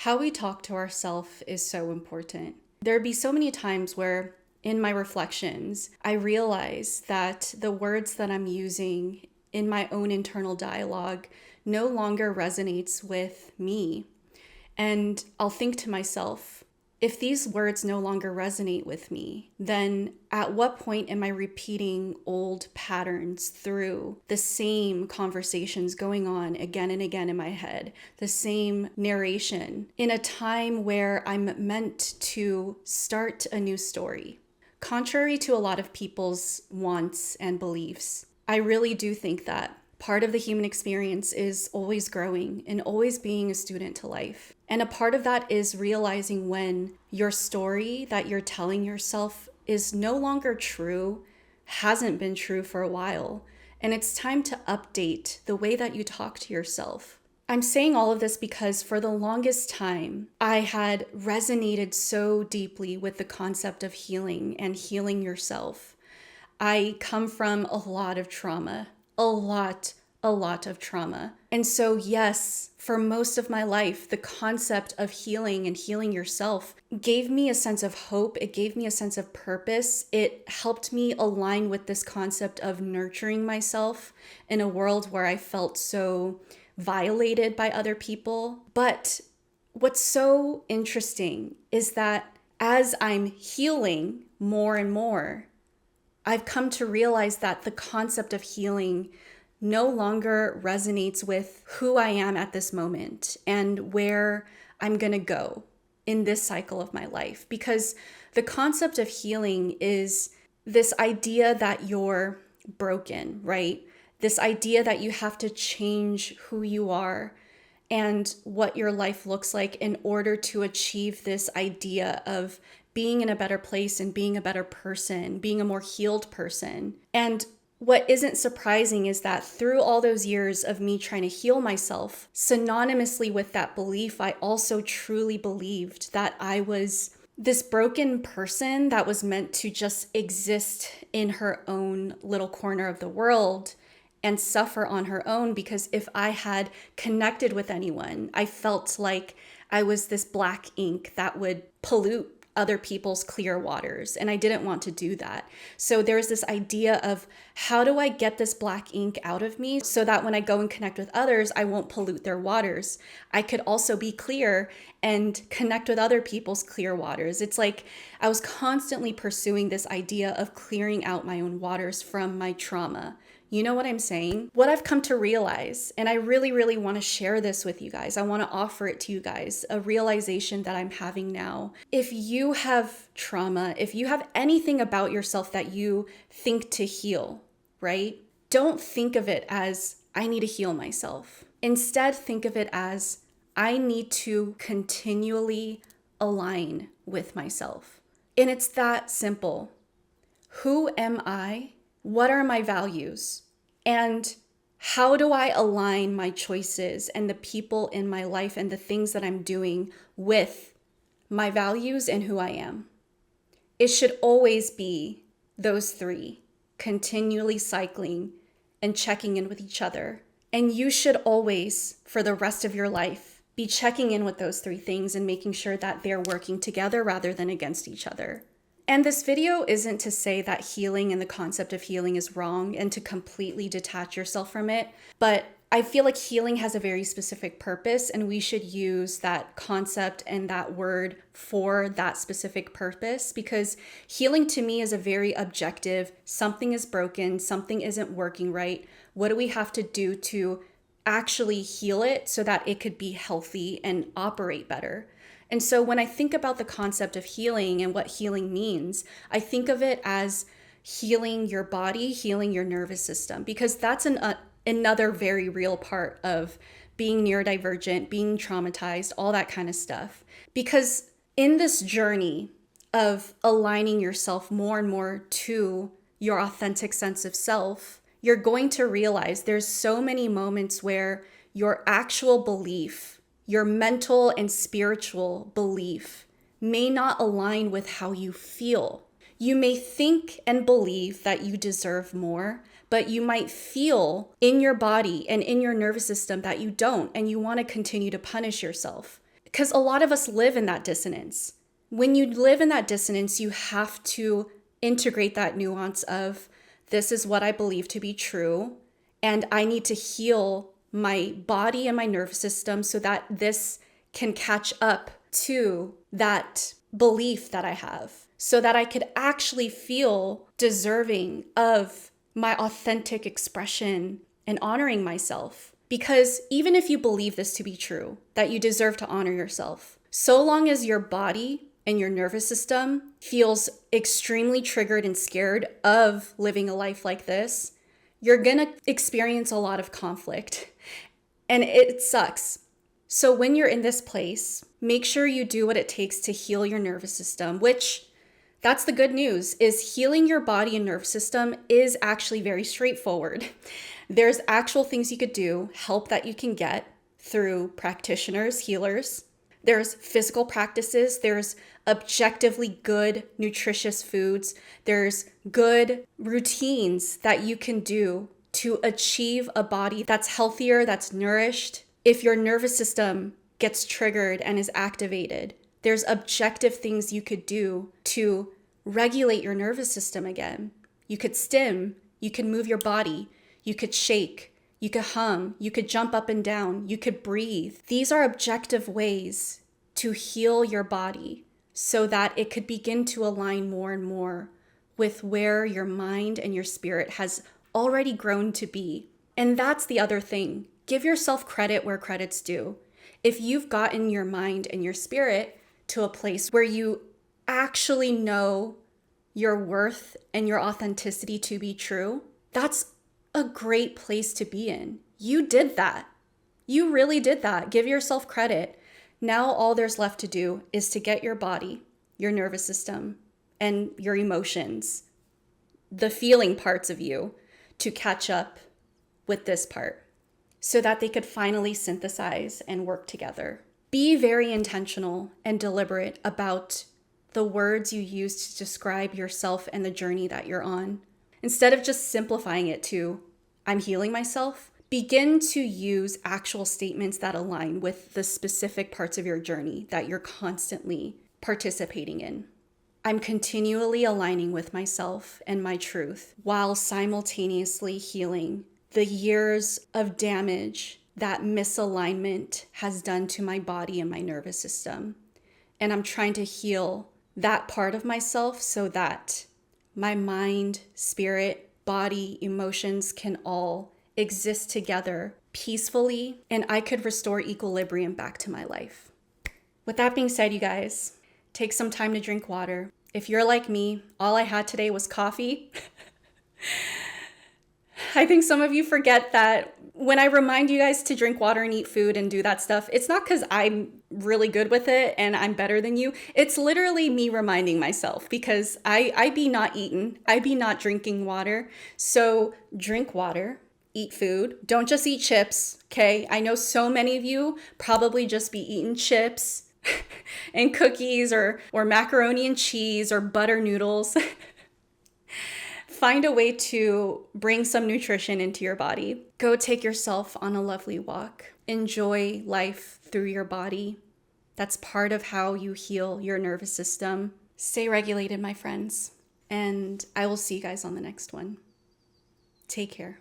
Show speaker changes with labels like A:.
A: How we talk to ourselves is so important. There'd be so many times where in my reflections, I realize that the words that I'm using in my own internal dialogue no longer resonates with me. And I'll think to myself, if these words no longer resonate with me, then at what point am I repeating old patterns through the same conversations going on again and again in my head, the same narration in a time where I'm meant to start a new story? Contrary to a lot of people's wants and beliefs, I really do think that part of the human experience is always growing and always being a student to life. And a part of that is realizing when your story that you're telling yourself is no longer true, hasn't been true for a while, and it's time to update the way that you talk to yourself. I'm saying all of this because for the longest time, I had resonated so deeply with the concept of healing and healing yourself. I come from a lot of trauma, a lot of trauma. And so yes, for most of my life, the concept of healing and healing yourself gave me a sense of hope. It gave me a sense of purpose. It helped me align with this concept of nurturing myself in a world where I felt so violated by other people. But what's so interesting is that as I'm healing more and more, I've come to realize that the concept of healing no longer resonates with who I am at this moment and where I'm going to go in this cycle of my life. Because the concept of healing is this idea that you're broken, right? This idea that you have to change who you are and what your life looks like in order to achieve this idea of being in a better place and being a better person, being a more healed person. And what isn't surprising is that through all those years of me trying to heal myself, synonymously with that belief, I also truly believed that I was this broken person that was meant to just exist in her own little corner of the world and suffer on her own, because if I had connected with anyone, I felt like I was this black ink that would pollute other people's clear waters, and I didn't want to do that. So there's this idea of how do I get this black ink out of me so that when I go and connect with others, I won't pollute their waters. I could also be clear and connect with other people's clear waters. It's like I was constantly pursuing this idea of clearing out my own waters from my trauma. You know what I'm saying? What I've come to realize, and I really, really want to share this with you guys. I want to offer it to you guys, a realization that I'm having now. If you have trauma, if you have anything about yourself that you think to heal, right? Don't think of it as, I need to heal myself. Instead, think of it as, I need to continually align with myself. And it's that simple. Who am I? What are my values? And how do I align my choices and the people in my life and the things that I'm doing with my values and who I am? It should always be those three, continually cycling and checking in with each other. And you should always, for the rest of your life, be checking in with those three things and making sure that they're working together rather than against each other. And this video isn't to say that healing and the concept of healing is wrong and to completely detach yourself from it, but I feel like healing has a very specific purpose, and we should use that concept and that word for that specific purpose, because healing to me is a very objective, something is broken, something isn't working right. What do we have to do to actually heal it so that it could be healthy and operate better? And so when I think about the concept of healing and what healing means, I think of it as healing your body, healing your nervous system, because that's another very real part of being neurodivergent, being traumatized, all that kind of stuff. Because in this journey of aligning yourself more and more to your authentic sense of self, you're going to realize there's so many moments where your actual belief, your mental and spiritual belief may not align with how you feel. You may think and believe that you deserve more, but you might feel in your body and in your nervous system that you don't, and you want to continue to punish yourself. Because a lot of us live in that dissonance. When you live in that dissonance, you have to integrate that nuance of, this is what I believe to be true, and I need to heal my body and my nervous system so that this can catch up to that belief that I have, so that I could actually feel deserving of my authentic expression and honoring myself. Because even if you believe this to be true, that you deserve to honor yourself, so long as your body and your nervous system feels extremely triggered and scared of living a life like this, you're gonna experience a lot of conflict. And it sucks. So when you're in this place, make sure you do what it takes to heal your nervous system, which, that's the good news, is healing your body and nervous system is actually very straightforward. There's actual things you could do, help that you can get through practitioners, healers. There's physical practices. There's objectively good, nutritious foods. There's good routines that you can do to achieve a body that's healthier, that's nourished. If your nervous system gets triggered and is activated, there's objective things you could do to regulate your nervous system again. You could stim, you could move your body, you could shake, you could hum, you could jump up and down, you could breathe. These are objective ways to heal your body so that it could begin to align more and more with where your mind and your spirit has already grown to be. And that's the other thing. Give yourself credit where credit's due. If you've gotten your mind and your spirit to a place where you actually know your worth and your authenticity to be true, that's a great place to be in. You did that. You really did that. Give yourself credit. Now all there's left to do is to get your body, your nervous system, and your emotions, the feeling parts of you, to catch up with this part so that they could finally synthesize and work together. Be very intentional and deliberate about the words you use to describe yourself and the journey that you're on. Instead of just simplifying it to, I'm healing myself, begin to use actual statements that align with the specific parts of your journey that you're constantly participating in. I'm continually aligning with myself and my truth while simultaneously healing the years of damage that misalignment has done to my body and my nervous system. And I'm trying to heal that part of myself so that my mind, spirit, body, emotions can all exist together peacefully, and I could restore equilibrium back to my life. With that being said, you guys, take some time to drink water. If you're like me, all I had today was coffee. I think some of you forget that when I remind you guys to drink water and eat food and do that stuff, it's not because I'm really good with it and I'm better than you. It's literally me reminding myself, because I be not eating. I be not drinking water. So drink water, eat food. Don't just eat chips, okay? I know so many of you probably just be eating chips and cookies or macaroni and cheese or butter noodles. Find a way to bring some nutrition into your body. Go take yourself on a lovely walk. Enjoy life through your body. That's part of how you heal your nervous system. Stay regulated, my friends. And I will see you guys on the next one. Take care.